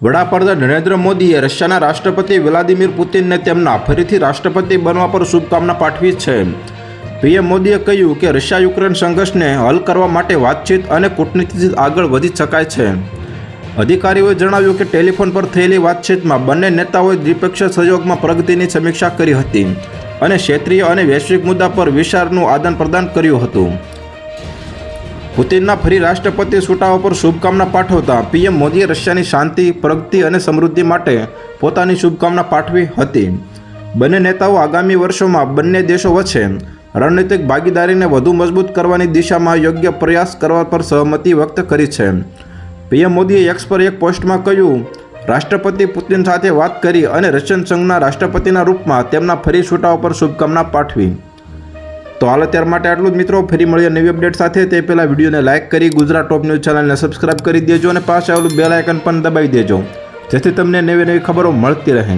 વડાપ્રધાન નરેન્દ્ર મોદીએ રશિયાના રાષ્ટ્રપતિ વ્લાદિમીર પુતિનને તેમના ફરીથી રાષ્ટ્રપતિ બનવા પર શુભકામના પાઠવી છે. પીએમ મોદીએ કહ્યું કે રશિયા યુક્રેન સંઘર્ષને હલ કરવા માટે વાતચીત અને કૂટનીતિથી આગળ વધી શકાય છે. અધિકારીઓએ જણાવ્યું કે ટેલિફોન પર થયેલી વાતચીતમાં બંને નેતાઓએ દ્વિપક્ષીય સહયોગમાં પ્રગતિની સમીક્ષા કરી હતી અને ક્ષેત્રીય અને વૈશ્વિક મુદ્દા પર વિચારનું આદાન પ્રદાન કર્યું હતું. પુતિનના ફરી રાષ્ટ્રપતિ છૂટાવા પર શુભકામના પાઠવતા પીએમ મોદીએ રશિયાની શાંતિ, પ્રગતિ અને સમૃદ્ધિ માટે પોતાની શુભકામના પાઠવી હતી. બંને નેતાઓ આગામી વર્ષોમાં બંને દેશો વચ્ચે રણનીતિક ભાગીદારીને વધુ મજબૂત કરવાની દિશામાં યોગ્ય પ્રયાસ કરવા પર સહમતિ વ્યક્ત કરી છે. પીએમ મોદીએ એક્સ પર એક પોસ્ટમાં કહ્યું, રાષ્ટ્રપતિ પુતિન સાથે વાત કરી અને રશિયન સંઘના રાષ્ટ્રપતિના રૂપમાં તેમના ફરી છૂટાવા પર શુભકામના પાઠવી. તો હાલ અત્યાર માટે આટલું જ મિત્રો. ફરી મળીએ નવી અપડેટ સાથે. તે પહેલાં વિડીયોને લાઇક કરી ગુજરાત ટોપ ન્યૂઝ ચેનલને સબસ્ક્રાઇબ કરી દેજો અને પાસે આવેલું બેલ આઇકન પણ દબાવી દેજો, જેથી તમને નવી નવી ખબરો મળતી રહે.